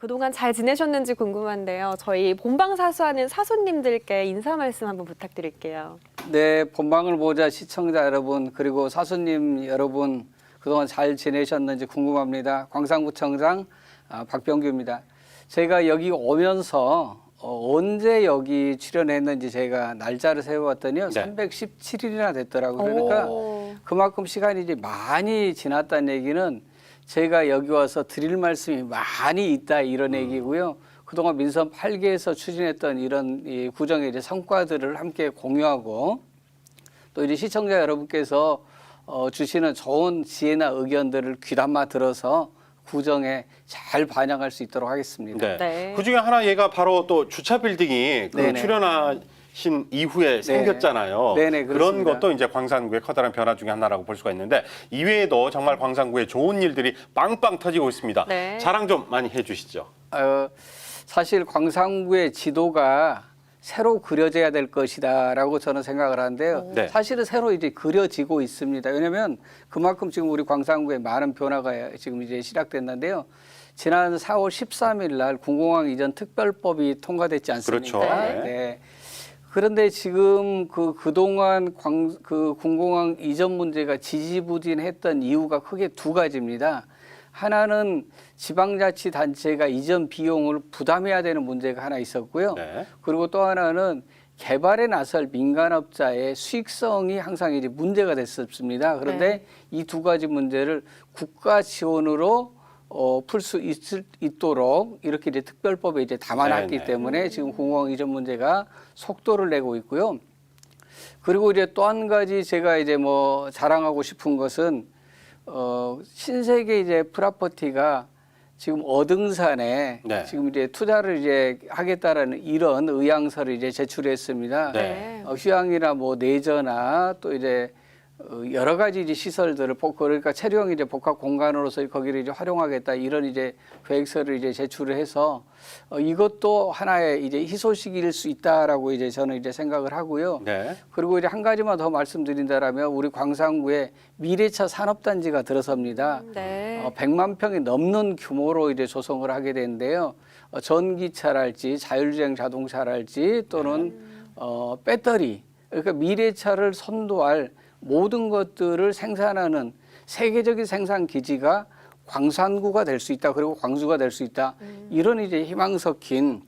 그동안 잘 지내셨는지 궁금한데요. 저희 본방 사수하는 사수님들께 인사 말씀 한번 부탁드릴게요. 네, 본방을 보자 시청자 여러분 그리고 사수님 여러분 그동안 잘 지내셨는지 궁금합니다. 광산구청장 박병규입니다. 제가 여기 오면서 언제 여기 출연했는지 제가 날짜를 세워봤더니요. 네. 317일이나 됐더라고요. 그러니까 그만큼 시간이 이제 많이 지났다는 얘기는 제가 여기 와서 드릴 말씀이 많이 있다 이런 얘기고요. 그동안 민선 8기에서 추진했던 이런 이 구정의 이제 성과들을 함께 공유하고 또 이제 시청자 여러분께서 주시는 좋은 지혜나 의견들을 귀담아 들어서 구정에 잘 반영할 수 있도록 하겠습니다. 네. 네. 그 중에 하나 얘가 바로 또 주차 빌딩이 그 네네. 출연하신 이후에 생겼잖아요. 네네, 그런 그렇습니다. 것도 이제 광산구의 커다란 변화 중에 하나라고 볼 수가 있는데 이외에도 정말 광산구에 좋은 일들이 빵빵 터지고 있습니다. 네. 자랑 좀 많이 해주시죠. 사실 광산구의 지도가 새로 그려져야 될 것이다라고 저는 생각을 하는데요. 네. 사실은 새로 이제 그려지고 있습니다. 왜냐하면 그만큼 지금 우리 광산구에 많은 변화가 지금 이제 시작됐는데요. 지난 4월 13일 날 군공항 이전 특별법이 통과됐지 않습니까? 그렇죠. 네. 네. 그런데 지금 그동안 군공항 이전 문제가 지지부진했던 이유가 크게 두 가지입니다. 하나는 지방자치단체가 이전 비용을 부담해야 되는 문제가 하나 있었고요. 네. 그리고 또 하나는 개발에 나설 민간업자의 수익성이 항상 이제 문제가 됐었습니다. 그런데 이 두 가지 문제를 국가 지원으로 풀 수 있도록 이렇게 이제 특별법에 이제 담아놨기 네네. 때문에 지금 공공항 이전 문제가 속도를 내고 있고요. 그리고 이제 또 한 가지 제가 이제 뭐 자랑하고 싶은 것은 신세계 이제 프라퍼티가 지금 어등산에 네. 지금 이제 투자를 이제 하겠다라는 이런 의향서를 이제 제출했습니다. 네. 휴양이나 뭐 내저나 또 이제 여러 가지 이제 시설들을 그러니까 체류형 이제 복합 공간으로서 거기를 이제 활용하겠다 이런 이제 계획서를 이제 제출을 해서 이것도 하나의 이제 희소식일 수 있다라고 이제 저는 이제 생각을 하고요. 네. 그리고 이제 한 가지만 더 말씀드린다라면 우리 광산구에 미래차 산업단지가 들어섭니다. 네. 100만 평이 넘는 규모로 이제 조성을 하게 되는데요. 전기차랄지 자율주행 자동차랄지 또는 배터리 그러니까 미래차를 선도할 모든 것들을 생산하는 세계적인 생산 기지가 광산구가 될 수 있다. 그리고 광주가 될 수 있다. 이런 이제 희망적인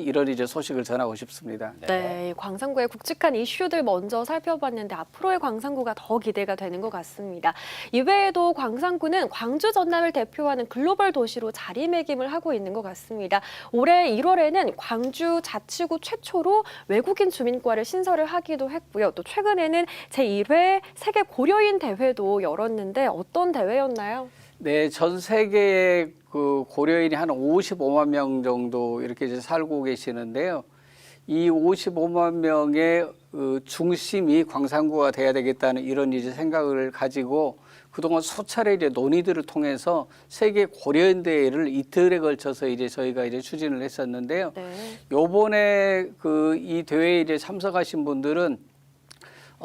이런 이제 소식을 전하고 싶습니다. 네, 광산구의 굵직한 이슈들 먼저 살펴봤는데 앞으로의 광산구가 더 기대가 되는 것 같습니다. 이외에도 광산구는 광주 전남을 대표하는 글로벌 도시로 자리매김을 하고 있는 것 같습니다. 올해 1월에는 광주 자치구 최초로 외국인 주민과를 신설을 하기도 했고요. 또 최근에는 제1회 세계 고려인 대회도 열었는데 어떤 대회였나요? 네, 전 세계에 그 고려인이 한 55만 명 정도 이렇게 이제 살고 계시는데요. 이 55만 명의 중심이 광산구가 돼야 되겠다는 이런 이제 생각을 가지고 그동안 수차례 이제 논의들을 통해서 세계 고려인 대회를 이틀에 걸쳐서 이제 저희가 이제 추진을 했었는데요. 네. 요번에 이 대회에 이제 참석하신 분들은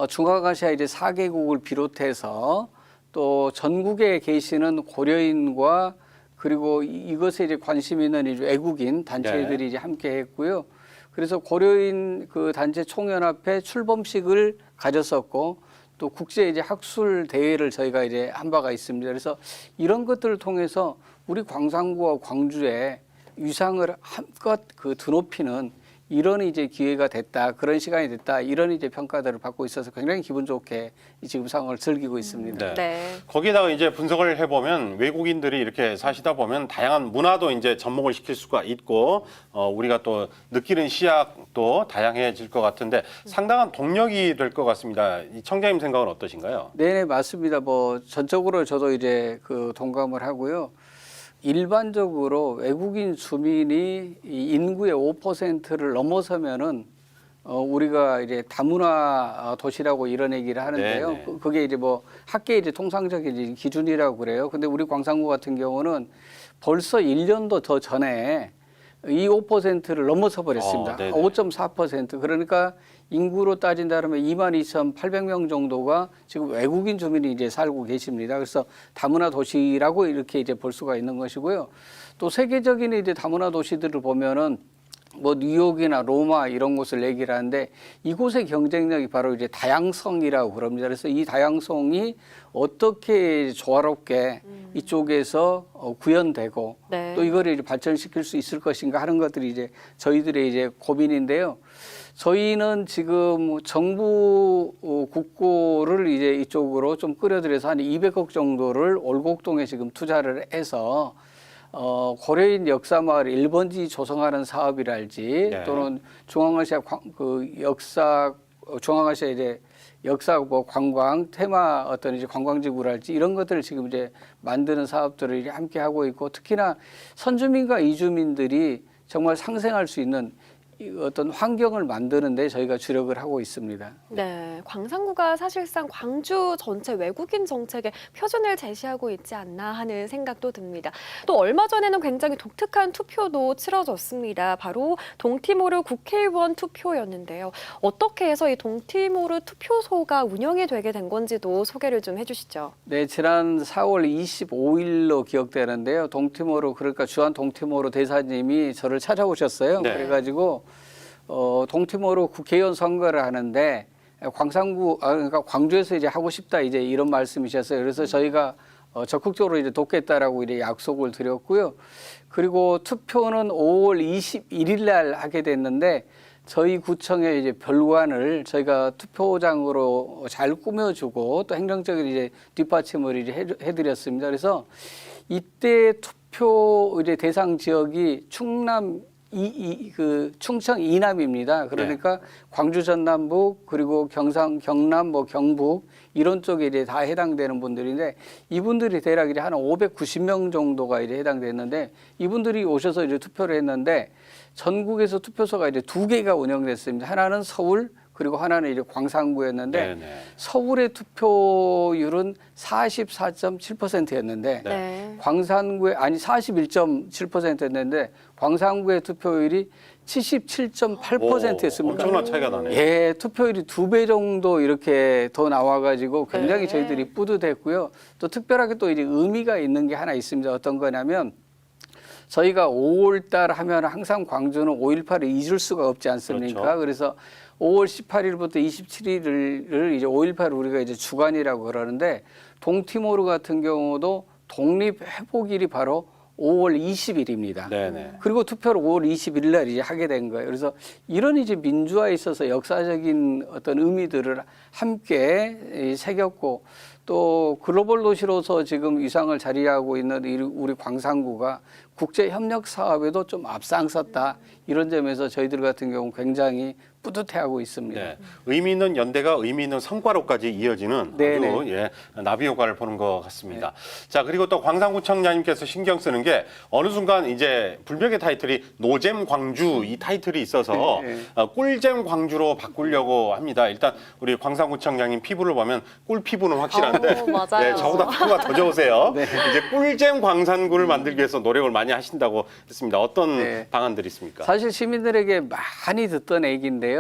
중앙아시아 이제 4개국을 비롯해서 또 전국에 계시는 고려인과 그리고 이것에 이제 관심 있는 이제 외국인 단체들이 네. 이제 함께 했고요. 그래서 고려인 그 단체 총연합회 출범식을 가졌었고 또 국제 이제 학술 대회를 저희가 이제 한 바가 있습니다. 그래서 이런 것들을 통해서 우리 광산구와 광주의 위상을 한껏 드높이는 이런 이제 기회가 됐다, 그런 시간이 됐다, 이런 이제 평가들을 받고 있어서 굉장히 기분 좋게 지금 상황을 즐기고 있습니다. 네. 네. 거기다가 이제 분석을 해보면 외국인들이 이렇게 사시다 보면 다양한 문화도 이제 접목을 시킬 수가 있고 우리가 또 느끼는 시야도 다양해질 것 같은데 상당한 동력이 될 것 같습니다. 이 청장님 생각은 어떠신가요? 네, 맞습니다. 뭐 전적으로 저도 이제 동감을 하고요. 일반적으로 외국인 주민이 이 인구의 5%를 넘어서면은 우리가 이제 다문화 도시라고 이런 얘기를 하는데요. 네네. 그게 이제 뭐 학계의 이제 통상적인 기준이라고 그래요. 근데 우리 광산구 같은 경우는 벌써 1년도 더 전에 이 5%를 넘어서 버렸습니다. 네네. 5.4%. 그러니까 인구로 따진다면 22,800명 정도가 지금 외국인 주민이 이제 살고 계십니다. 그래서 다문화 도시라고 이렇게 이제 볼 수가 있는 것이고요. 또 세계적인 이제 다문화 도시들을 보면은 뭐 뉴욕이나 로마 이런 곳을 얘기를 하는데 이곳의 경쟁력이 바로 이제 다양성이라고 그럽니다. 그래서 이 다양성이 어떻게 조화롭게 이쪽에서 구현되고 네. 또 이거를 이제 발전시킬 수 있을 것인가 하는 것들이 이제 저희들의 이제 고민인데요. 저희는 지금 정부 국고를 이제 이쪽으로 좀 끌어들여서 한 200억 정도를 올곡동에 지금 투자를 해서 고려인 역사마을 1번지 조성하는 사업이랄지 네. 또는 중앙아시아 중앙아시아 이제 역사 뭐 관광 테마 어떤 이제 관광지구랄지 이런 것들을 지금 이제 만드는 사업들을 이제 함께 하고 있고 특히나 선주민과 이주민들이 정말 상생할 수 있는 이 어떤 환경을 만드는데 저희가 주력을 하고 있습니다. 네, 광산구가 사실상 광주 전체 외국인 정책의 표준을 제시하고 있지 않나 하는 생각도 듭니다. 또 얼마 전에는 굉장히 독특한 투표도 치러졌습니다. 바로 동티모르 국회의원 투표였는데요. 어떻게 해서 이 동티모르 투표소가 운영이 되게 된 건지도 소개를 좀 해주시죠. 네, 지난 4월 25일로 기억되는데요. 동티모르 그러니까 주한 동티모르 대사님이 저를 찾아오셨어요. 네. 그래가지고 동티모르 국회의원 선거를 하는데 그러니까 광주에서 이제 하고 싶다 이제 이런 말씀이셨어요. 그래서 저희가 적극적으로 이제 돕겠다라고 이제 약속을 드렸고요. 그리고 투표는 5월 21일 날 하게 됐는데 저희 구청의 이제 별관을 저희가 투표장으로 잘 꾸며주고 또 행정적인 이제 뒷받침을 이제 해드렸습니다. 그래서 이때 투표 이제 대상 지역이 충남 충청 이남입니다. 그러니까 광주 전남북 그리고 경남 뭐 경북 이런 쪽에 이제 다 해당되는 분들인데 이분들이 대략 이제 한 590명 정도가 이제 해당됐는데 이분들이 오셔서 이제 투표를 했는데 전국에서 투표소가 이제 2개가 운영됐습니다. 하나는 서울 그리고 하나는 이제 광산구였는데 네네. 서울의 투표율은 44.7%였는데 네. 광산구에 41.7%였는데 광산구의 투표율이 77.8%였습니다. 엄청난 차이가 나네요. 예, 투표율이 2배 정도 이렇게 더 나와가지고 굉장히 네. 저희들이 뿌듯했고요. 또 특별하게 또 이제 의미가 있는 게 하나 있습니다. 어떤 거냐면 저희가 5월달 하면 항상 광주는 5.18을 잊을 수가 없지 않습니까? 그렇죠. 그래서 5월 18일부터 27일을 이제 5.18을 우리가 이제 주간이라고 그러는데 동티모르 같은 경우도 독립회복일이 바로 5월 20일입니다. 네네. 그리고 투표를 5월 21일 날 이제 하게 된 거예요. 그래서 이런 이제 민주화에 있어서 역사적인 어떤 의미들을 함께 새겼고 또 글로벌 도시로서 지금 위상을 자리하고 있는 우리 광산구가 국제 협력 사업에도 좀 앞장섰다. 이런 점에서 저희들 같은 경우 굉장히 뿌듯해하고 있습니다. 네. 의미 있는 연대가 의미 있는 성과로까지 이어지는 네네. 아주 나비 효과를 보는 것 같습니다. 자, 그리고 또 광산구청장님께서 신경 쓰는 게 어느 순간 이제 불명의 타이틀이 노잼 광주 이 타이틀이 있어서 네. 꿀잼 광주로 바꾸려고 합니다. 일단 우리 광산구청장님 피부를 보면 꿀 피부는 확실한데 맞아요. 저보다 피부가 더 좋으세요. 이제 꿀잼 광산구를 만들기 위해서 노력을 많이 하신다고 했습니다. 어떤 네. 방안들이 있습니까? 사실 시민들에게 많이 듣던 얘기인데요.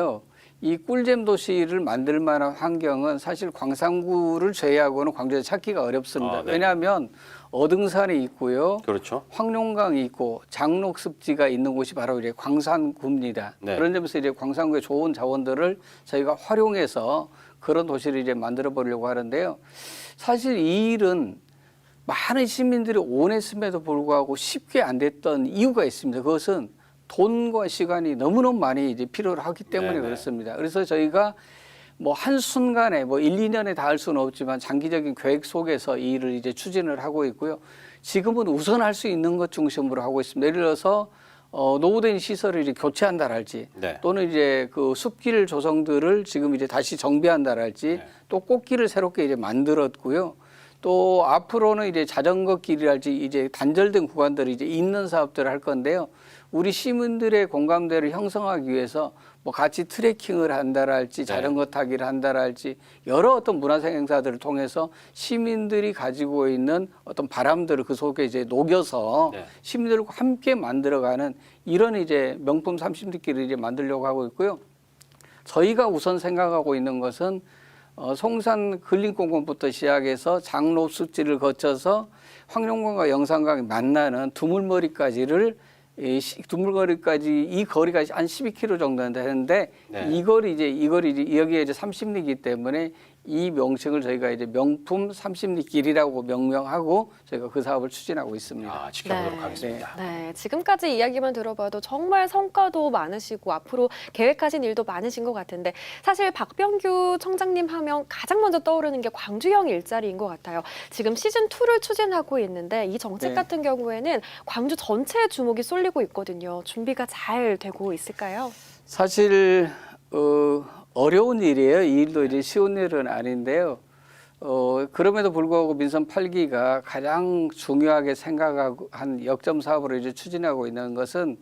이 꿀잼 도시를 만들 만한 환경은 사실 광산구를 제외하고는 광주에 찾기가 어렵습니다. 네. 왜냐하면 어등산이 있고요. 그렇죠. 황룡강이 있고 장록습지가 있는 곳이 바로 이제 광산구입니다. 네. 그런 점에서 이제 광산구의 좋은 자원들을 저희가 활용해서 그런 도시를 이제 만들어 보려고 하는데요. 사실 이 일은 많은 시민들이 원했음에도 불구하고 쉽게 안 됐던 이유가 있습니다. 그것은 돈과 시간이 너무너무 많이 이제 필요를 하기 때문에 네네. 그렇습니다. 그래서 저희가 뭐 한순간에 뭐 1, 2년에 다 할 수는 없지만 장기적인 계획 속에서 이 일을 이제 추진을 하고 있고요. 지금은 우선 할 수 있는 것 중심으로 하고 있습니다. 예를 들어서 노후된 시설을 이제 교체한다랄지 네. 또는 이제 그 숲길 조성들을 지금 이제 다시 정비한다랄지 네. 또 꽃길을 새롭게 이제 만들었고요. 또 앞으로는 이제 자전거 길이랄지 이제 단절된 구간들이 이제 있는 사업들을 할 건데요. 우리 시민들의 공감대를 형성하기 위해서 뭐 같이 트레킹을 한다랄지 자전거 타기를 한다랄지 여러 어떤 문화생 행사들을 통해서 시민들이 가지고 있는 어떤 바람들을 그 속에 이제 녹여서 시민들과 함께 만들어가는 이런 이제 명품 30리길을 이제 만들려고 하고 있고요. 저희가 우선 생각하고 있는 것은 송산 근린공원부터 시작해서 장로습지를 거쳐서 황룡관과 영산강이 만나는 두물머리까지를 두물거리까지 이 거리가 한 12km 정도 되는데 네. 이 거리 여기에 이제 30리이기 때문에 이 명칭을 저희가 이제 명품 30리길이라고 명명하고 저희가 그 사업을 추진하고 있습니다. 지켜보도록 네. 하겠습니다. 네, 지금까지 이야기만 들어봐도 정말 성과도 많으시고 앞으로 계획하신 일도 많으신 것 같은데 사실 박병규 청장님 하면 가장 먼저 떠오르는 게 광주형 일자리인 것 같아요. 지금 시즌2를 추진하고 있는데 이 정책 네. 같은 경우에는 광주 전체에 주목이 쏠리고 있거든요. 준비가 잘 되고 있을까요? 사실 어려운 일이에요. 이 일도 이제 쉬운 일은 아닌데요. 그럼에도 불구하고 민선 8기가 가장 중요하게 생각하고 한 역점 사업으로 이제 추진하고 있는 것은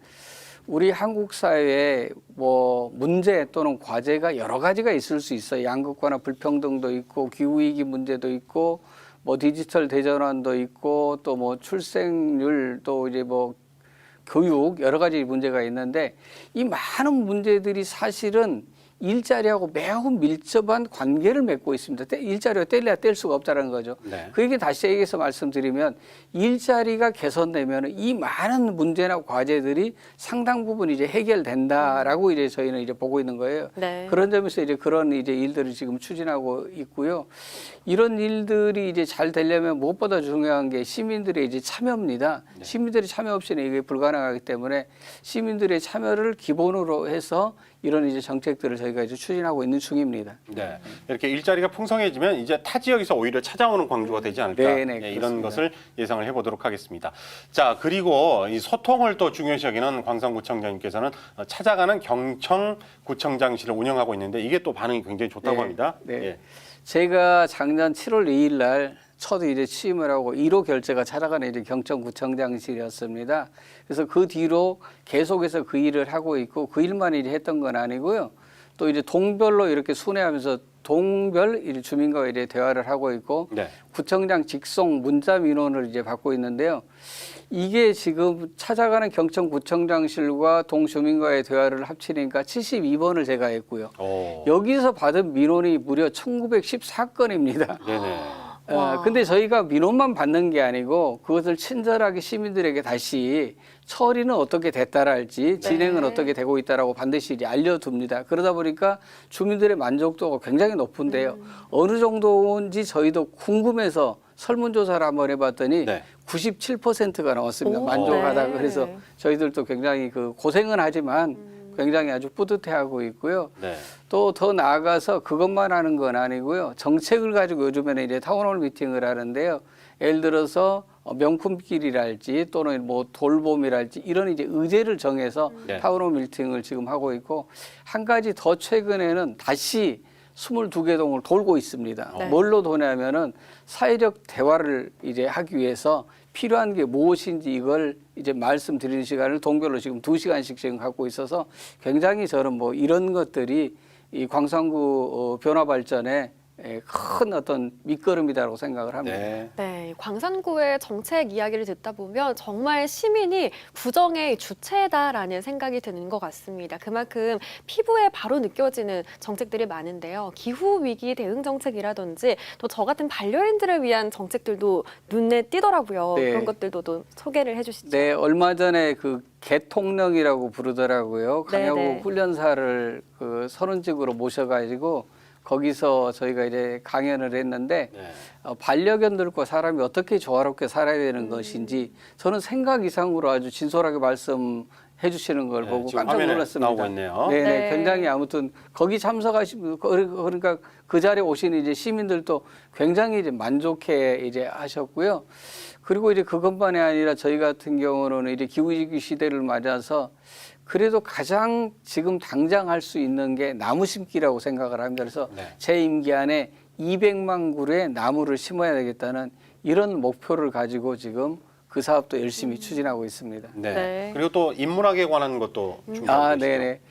우리 한국 사회에 뭐 문제 또는 과제가 여러 가지가 있을 수 있어요. 양극화나 불평등도 있고 기후위기 문제도 있고 뭐 디지털 대전환도 있고 또 뭐 출생률 또 이제 뭐 교육 여러 가지 문제가 있는데 이 많은 문제들이 사실은 일자리하고 매우 밀접한 관계를 맺고 있습니다. 일자리가 뗄래야 뗄 수가 없다는 거죠. 네. 그 얘기 다시 얘기해서 말씀드리면 일자리가 개선되면 이 많은 문제나 과제들이 상당 부분 이제 해결된다라고 이제 저희는 이제 보고 있는 거예요. 네. 그런 점에서 이제 그런 이제 일들을 지금 추진하고 있고요. 이런 일들이 이제 잘 되려면 무엇보다 중요한 게 시민들의 이제 참여입니다. 네. 시민들의 참여 없이는 이게 불가능하기 때문에 시민들의 참여를 기본으로 해서 이런 이제 정책들을 저희가 이제 추진하고 있는 중입니다. 네, 이렇게 일자리가 풍성해지면 이제 타 지역에서 오히려 찾아오는 광주가 되지 않을까 네네, 이런 그렇습니다. 것을 예상을 해보도록 하겠습니다. 자, 그리고 이 소통을 또 중요시 여기는 광산구청장님께서는 찾아가는 경청구청장실을 운영하고 있는데 이게 또 반응이 굉장히 좋다고 네, 합니다. 네. 예. 제가 작년 7월 2일 날 첫 이제 취임을 하고 1호 결제가 찾아가는 이제 경청구청장실이었습니다. 그래서 그 뒤로 계속해서 그 일을 하고 있고 그 일만 이제 했던 건 아니고요. 또 이제 동별로 이렇게 순회하면서 동별 이제 주민과 이제 대화를 하고 있고 네. 구청장 직송 문자 민원을 이제 받고 있는데요. 이게 지금 찾아가는 경청구청장실과 동주민과의 대화를 합치니까 72번을 제가 했고요. 오. 여기서 받은 민원이 무려 1914건입니다. 네네. 와. 근데 저희가 민원만 받는 게 아니고 그것을 친절하게 시민들에게 다시 처리는 어떻게 됐다랄지 진행은 네. 어떻게 되고 있다라고 반드시 이제 알려둡니다. 그러다 보니까 주민들의 만족도가 굉장히 높은데요. 어느 정도인지 저희도 궁금해서 설문조사를 한번 해봤더니 네. 97%가 나왔습니다. 오, 만족하다. 네. 그래서 저희들도 굉장히 그 고생은 하지만 굉장히 아주 뿌듯해하고 있고요. 네. 또 더 나아가서 그것만 하는 건 아니고요. 정책을 가지고 요즘에는 이제 타운홀 미팅을 하는데요. 예를 들어서 명품길이랄지 또는 뭐 돌봄이랄지 이런 이제 의제를 정해서 네. 타운홀 미팅을 지금 하고 있고 한 가지 더 최근에는 다시 22개 동을 돌고 있습니다. 네. 뭘로 도냐면은 사회적 대화를 이제 하기 위해서 필요한 게 무엇인지 이걸 이제 말씀드리는 시간을 동별로 지금 2시간씩 지금 갖고 있어서 굉장히 저는 뭐 이런 것들이 이 광산구 변화 발전에 큰 어떤 밑거름이다라고 생각을 합니다. 네. 네, 광산구의 정책 이야기를 듣다 보면 정말 시민이 구정의 주체다라는 생각이 드는 것 같습니다. 그만큼 피부에 바로 느껴지는 정책들이 많은데요. 기후위기 대응 정책이라든지 또 저 같은 반려인들을 위한 정책들도 눈에 띄더라고요. 네. 그런 것들도 또 소개를 해주시죠. 네, 얼마 전에 그 개통령이라고 부르더라고요. 강야구 네네. 훈련사를 그 선언직으로 모셔가지고 거기서 저희가 이제 강연을 했는데 네. 반려견들과 사람이 어떻게 조화롭게 살아야 되는 것인지 저는 생각 이상으로 아주 진솔하게 말씀해 주시는 걸 네, 보고 지금 깜짝 화면에 놀랐습니다. 나오고 있네요. 네네, 네. 굉장히 아무튼 거기 참석하신 그러니까 그 자리에 오신 이제 시민들도 굉장히 이제 만족해 이제 하셨고요. 그리고 이제 그것만이 아니라 저희 같은 경우는 이제 기후위기 시대를 맞아서 그래도 가장 지금 당장 할 수 있는 게 나무 심기라고 생각을 합니다. 그래서 네. 제 임기 안에 200만 그루의 나무를 심어야 되겠다는 이런 목표를 가지고 지금 그 사업도 열심히 추진하고 있습니다. 네. 네. 그리고 또 인문학에 관한 것도 준비하고 아, 계시죠? 네네.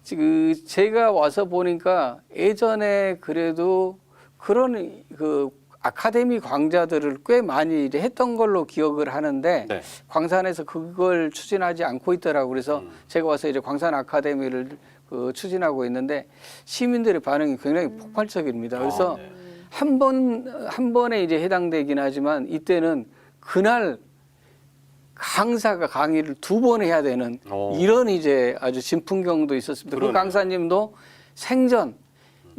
지금 제가 와서 보니까 예전에 그래도 그런 그 아카데미 강좌들을 꽤 많이 이제 했던 걸로 기억을 하는데 네. 광산에서 그걸 추진하지 않고 있더라고요. 그래서 제가 와서 이제 광산 아카데미를 추진하고 있는데 시민들의 반응이 굉장히 폭발적입니다. 그래서 한 번에 이제 해당되긴 하지만 이때는 그날 강사가 강의를 2번 해야 되는 이런 이제 아주 진풍경도 있었습니다. 그 그러네요. 강사님도 생전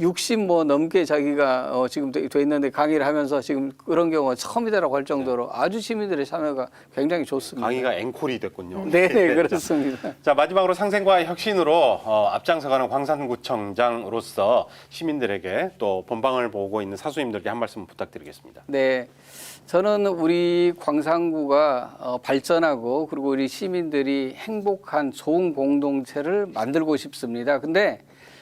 60 뭐 넘게 자기가 지금 돼 있는데 강의를 하면서 지금 그런 경우가 처음이다라고 할 정도로 아주 시민들의 참여가 굉장히 좋습니다. 강의가 앵콜이 됐군요. 네네 그렇습니다. 자, 마지막으로 상생과 혁신으로 앞장서가는 광산구청장으로서 시민들에게 또 본방을 보고 있는 사수님들께 한 말씀 부탁드리겠습니다. 네, 저는 우리 광산구가 발전하고 그리고 우리 시민들이 행복한 좋은 공동체를 만들고 싶습니다. 근데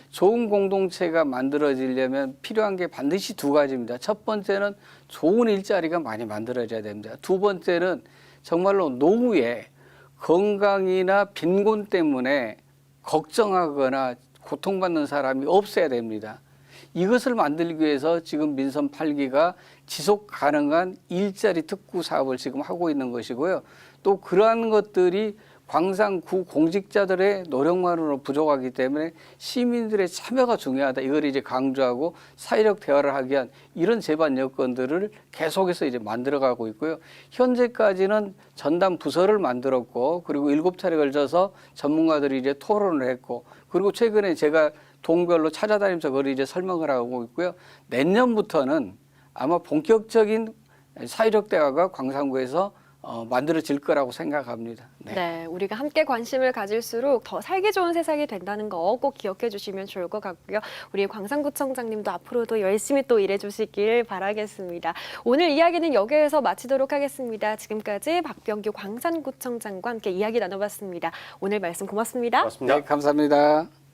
좋은 공동체가 만들어지려면 필요한 게 반드시 2가지입니다. 첫 번째는 좋은 일자리가 많이 만들어져야 됩니다. 2번째는 정말로 노후에 건강이나 빈곤 때문에 걱정하거나 고통받는 사람이 없어야 됩니다. 이것을 만들기 위해서 지금 민선 8기가 지속 가능한 일자리 특구 사업을 지금 하고 있는 것이고요. 또 그러한 것들이 광산구 공직자들의 노력만으로 부족하기 때문에 시민들의 참여가 중요하다. 이걸 이제 강조하고 사회적 대화를 하기 위한 이런 제반 여건들을 계속해서 이제 만들어가고 있고요. 현재까지는 전담 부서를 만들었고 그리고 7차례 걸쳐서 전문가들이 이제 토론을 했고 그리고 최근에 제가 동별로 찾아다니면서 그걸 이제 설명을 하고 있고요. 내년부터는 아마 본격적인 사회적 대화가 광산구에서 만들어질 거라고 생각합니다. 네, 우리가 함께 관심을 가질수록 더 살기 좋은 세상이 된다는 거 꼭 기억해 주시면 좋을 것 같고요. 우리 광산구청장님도 앞으로도 열심히 또 일해 주시길 바라겠습니다. 오늘 이야기는 여기에서 마치도록 하겠습니다. 지금까지 박병규 광산구청장과 함께 이야기 나눠봤습니다. 오늘 말씀 고맙습니다. 고맙습니다. 네, 감사합니다.